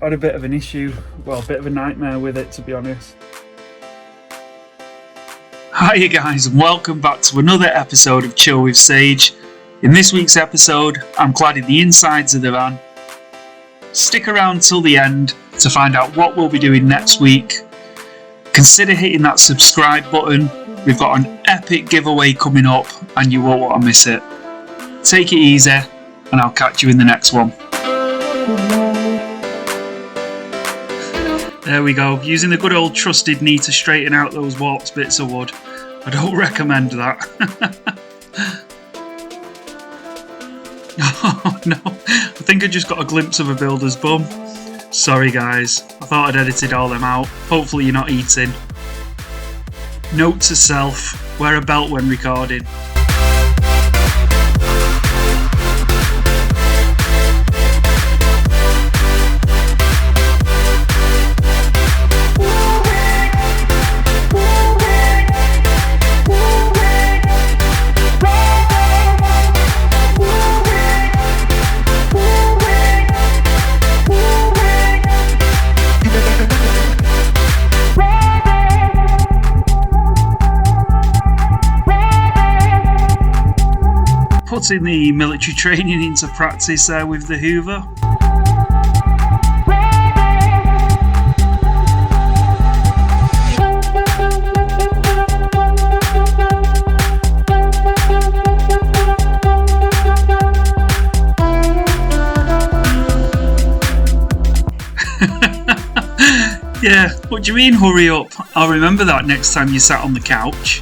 had a bit of an issue, well, a bit of a nightmare with it, to be honest. Hiya guys, and welcome back to another episode of Chill with Sage. In this week's episode, I'm cladding the insides of the van. Stick around till the end to find out what we'll be doing next week. Consider hitting that subscribe button. We've got an epic giveaway coming up and you won't want to miss it. Take it easy and I'll catch you in the next one. There we go, using the good old trusted knee to straighten out those warped bits of wood. I don't recommend that. Oh no, I think I just got a glimpse of a builder's bum. Sorry guys, I thought I'd edited all them out. Hopefully you're not eating. Note to self, wear a belt when recording. Putting the military training into practice there with the Hoover. Yeah, what do you mean hurry up? I'll remember that next time you sat on the couch.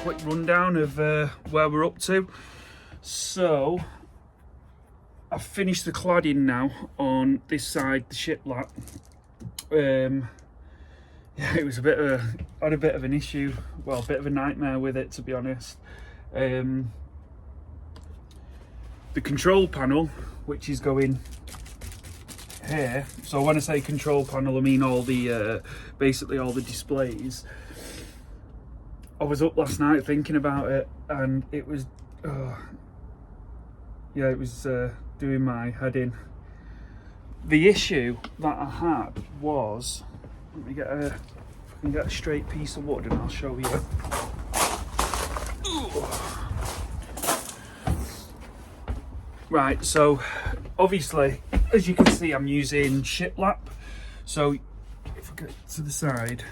Quick rundown of where we're up to. So I've finished the cladding now on this side, the shiplap. Yeah, it was I had a bit of an issue, well, a bit of a nightmare with it, to be honest. The control panel, which is going here, so when I say control panel I mean all the basically all the displays. I was up last night thinking about it and it was yeah, it was doing my head in. The issue that I had was, let me get a straight piece of wood and I'll show you. Right, so obviously as you can see I'm using shiplap, so if I get to the side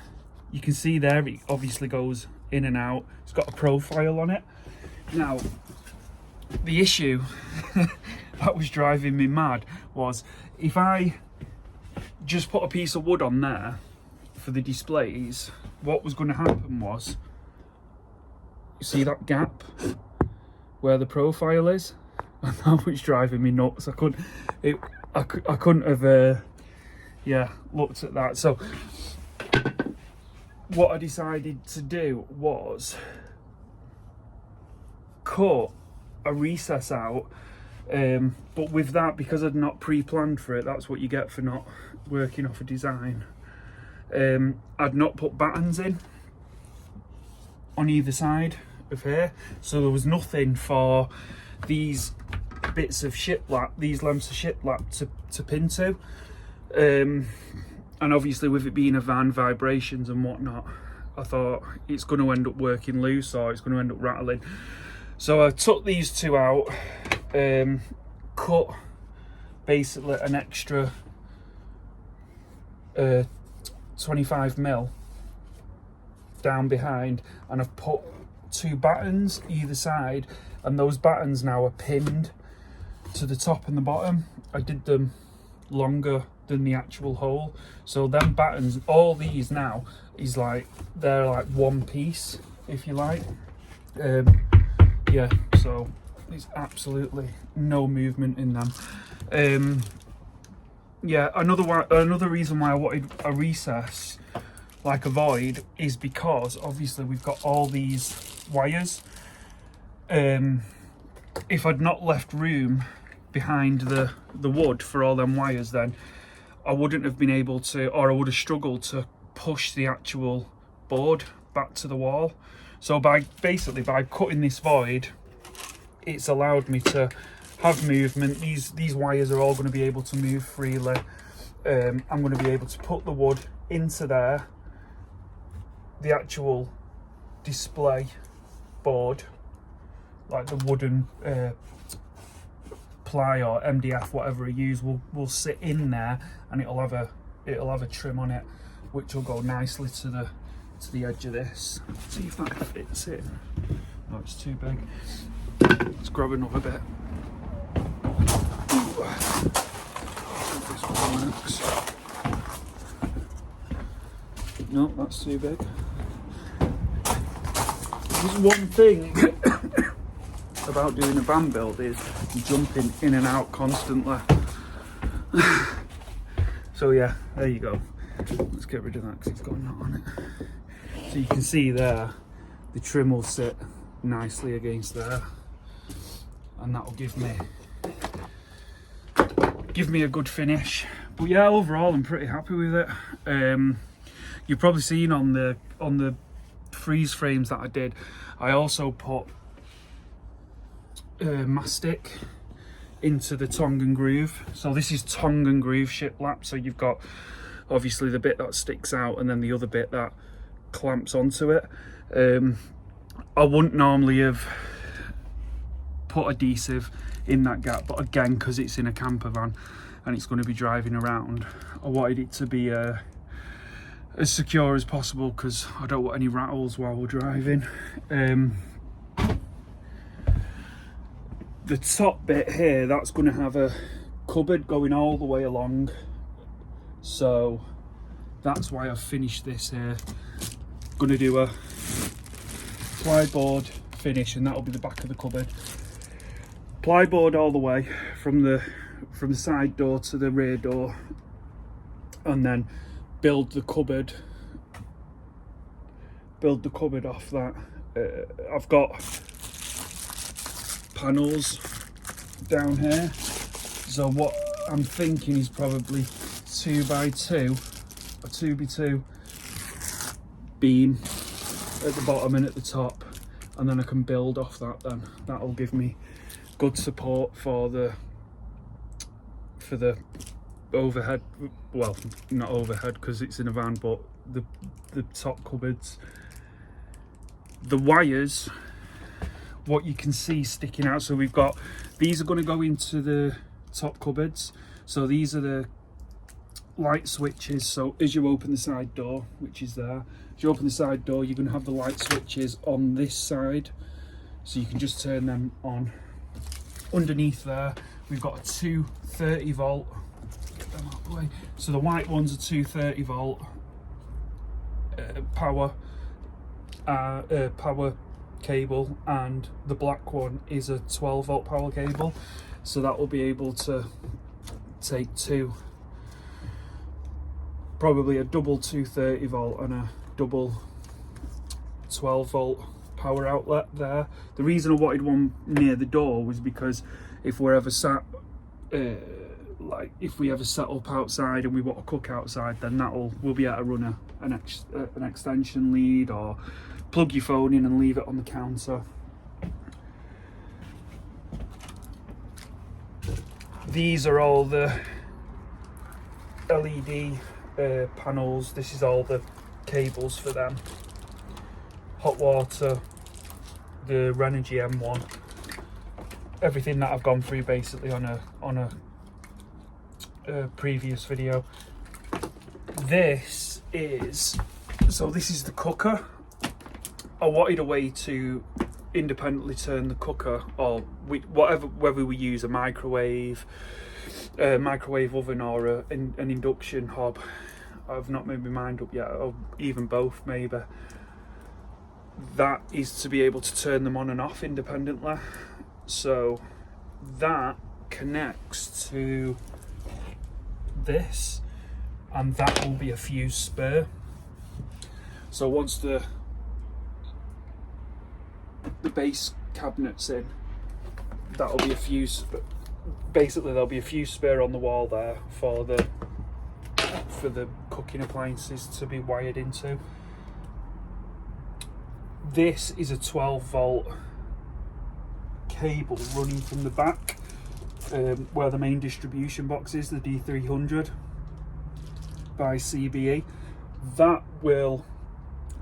you can see there it obviously goes in and out. It's got a profile on it. Now the issue that was driving me mad was if I just put a piece of wood on there for the displays, what was going to happen was, you see that gap where the profile is, and that was driving me nuts. I couldn't have yeah, looked at that. So what I decided to do was cut a recess out But with that, because I'd not pre-planned for it, that's what you get for not working off a design. I'd not put battens in on either side of here, so there was nothing for these bits of shiplap, these lengths of shiplap to pin to. And obviously with it being a van, vibrations and whatnot, I thought it's going to end up working loose or it's going to end up rattling. So I took these two out, cut basically an extra 25mm down behind, and I've put two battens either side, and those battens now are pinned to the top and the bottom. I did them longer than the actual hole, so them battens, all these now is like, they're like one piece, if you like. Yeah, so there's absolutely no movement in them. Yeah, another reason why I wanted a recess, like a void, is because obviously we've got all these wires. If I'd not left room behind the wood for all them wires, then I wouldn't have been able to, or I would have struggled to push the actual board back to the wall. So by cutting this void, it's allowed me to have movement. These wires are all going to be able to move freely. I'm going to be able to put the wood into there, the actual display board, like the wooden ply or MDF, whatever I use, will sit in there, and it'll have a trim on it, which will go nicely to the edge of this. Let's see if that fits in. No, it's too big. Let's grab another bit. This one works. No, that's too big. There's one thing about doing a van build is jumping in and out constantly. So yeah, there you go. Let's get rid of that because it's got a knot on it. So you can see there, the trim will sit nicely against there, and that will give me a good finish. But yeah, overall I'm pretty happy with it. You've probably seen on the freeze frames that I did, I also put mastic into the tongue and groove. So this is tongue and groove shiplap, so you've got obviously the bit that sticks out and then the other bit that clamps onto it. I wouldn't normally have put adhesive in that gap, but again, because it's in a camper van and it's going to be driving around, I wanted it to be as secure as possible because I don't want any rattles while we're driving. The top bit here, that's going to have a cupboard going all the way along, so that's why I've finished this here. Going to do a plyboard finish, and that'll be the back of the cupboard. Plyboard all the way from the side door to the rear door, and then build the cupboard off that. I've got panels down here, so what I'm thinking is probably 2x2 or 2x2 beam at the bottom and at the top, and then I can build off that. Then that'll give me good support for the overhead, well, not overhead because it's in a van, but the top cupboards. The wires, what you can see sticking out, so we've got, these are going to go into the top cupboards, so these are the light switches. So as you open the side door, which is there, as you open the side door, you're going to have the light switches on this side, so you can just turn them on. Underneath there, we've got a 230 volt, get them out of the way. So the white one's a 230 volt power cable, and the black one is a 12 volt power cable, so that will be able to take probably a double 230 volt and a double 12 volt power outlet there. The reason I wanted one near the door was because if we're ever sat like if we ever set up outside and we want to cook outside, then we'll be able to run an extension lead, or plug your phone in and leave it on the counter. These are all the LED panels. This is all the cables for them. Hot water, the Renogy M1, everything that I've gone through basically on a previous video. This is the cooker. I wanted a way to independently turn the cooker, or whether we use a microwave oven or an induction hob. I've not made my mind up yet, or even both maybe. That is to be able to turn them on and off independently. So that connects to this, and that will be a fuse spur. So once the base cabinet's in, that'll be a fuse. Basically, there'll be a fuse spur on the wall there for the cooking appliances to be wired into. This is a 12-volt cable running from the back, where the main distribution box is, the D300 by CBE. That will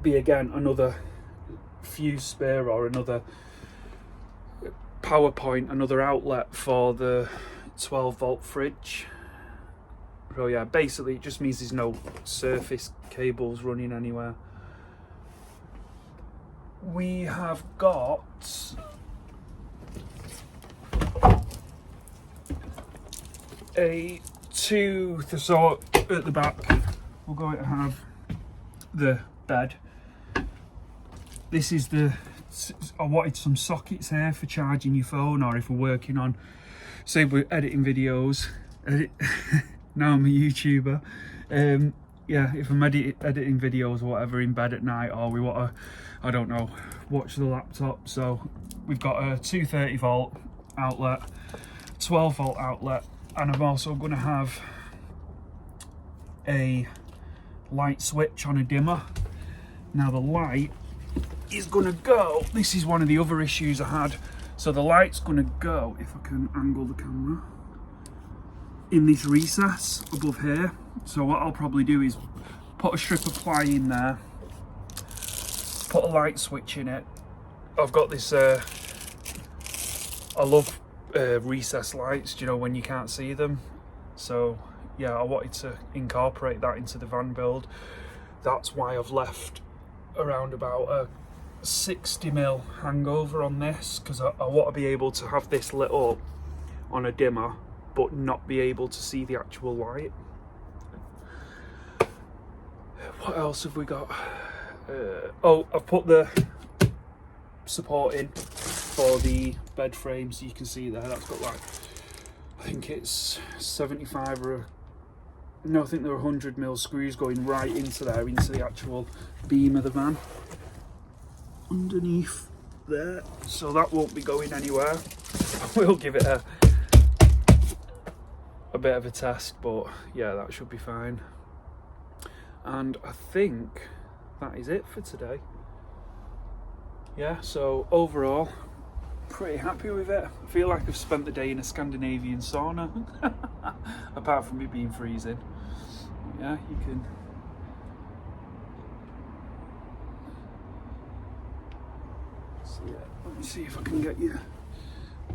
be again another fuse spur or another power point, another outlet for the 12-volt fridge. So yeah, basically it just means there's no surface cables running anywhere. We have got so at the back we're going to have the bed. This is I wanted some sockets here for charging your phone, or if we're working on, say we're editing videos, now I'm a YouTuber, yeah, if I'm editing videos or whatever in bed at night, or we want to, I don't know, watch the laptop. So we've got a 230 volt outlet, 12 volt outlet, and I'm also going to have a light switch on a dimmer. Now the light is going to go, this is one of the other issues I had, so the light's going to go, if I can angle the camera, in this recess above here. So what I'll probably do is put a strip of ply in there, put a light switch in it. I've got this I love recess lights, you know, when you can't see them. So yeah, I wanted to incorporate that into the van build. That's why I've left around about a 60mm hangover on this, because I want to be able to have this lit up on a dimmer but not be able to see the actual light. What else have we got? Oh, I've put the support in for the bed frame, so you can see there that's got like, I think it's 75 or no, I think there are 100mm screws going right into there, into the actual beam of the van underneath there, so that won't be going anywhere. We'll give it a bit of a test, but yeah, that should be fine. And I think that is it for today. Yeah, so overall pretty happy with it. I feel like I've spent the day in a Scandinavian sauna apart from it being freezing. Yeah, you can see it. Let me see if I can get you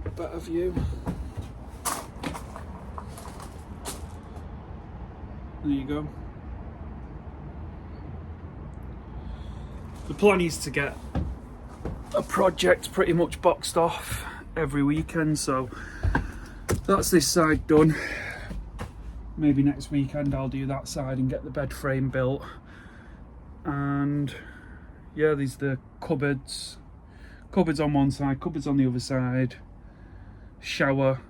a better view. There you go. The plan is to get a project pretty much boxed off every weekend, so that's this side done. Maybe next weekend I'll do that side and get the bed frame built. And yeah, these are the cupboards on one side, cupboards on the other side, shower,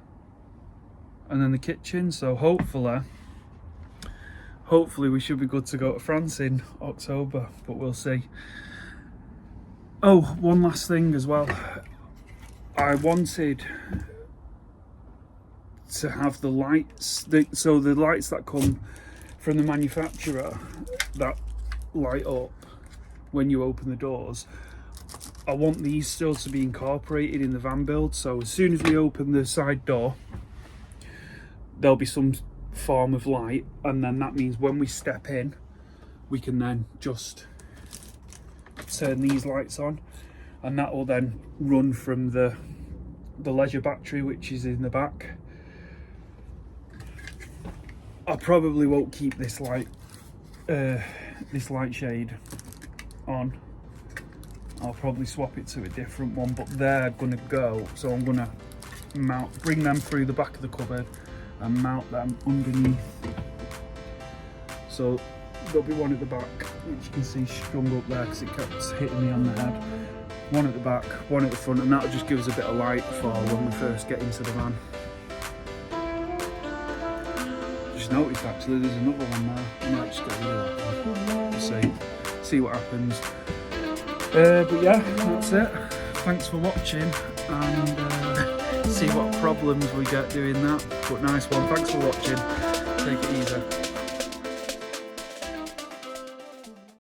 and then the kitchen. So hopefully we should be good to go to France in October, but we'll see. Oh, one last thing as well. I wanted to have the lights, so the lights that come from the manufacturer that light up when you open the doors, I want these still to be incorporated in the van build. So as soon as we open the side door, there'll be some form of light, and then that means when we step in, we can then just turn these lights on, and that will then run from the leisure battery, which is in the back. I probably won't keep this light shade on. I'll probably swap it to a different one, but they're gonna go, so I'm gonna bring them through the back of the cupboard and mount them underneath. So there'll be one at the back, which you can see strung up there because it kept hitting me on the head. One at the back, one at the front, and that'll just give us a bit of light for when we first get into the van. Just noticed actually there's another one there. I might just get rid of that one. Just see what happens. But yeah, that's it. Thanks for watching, and see what problems we get doing that. But nice one. Thanks for watching. Take it easy.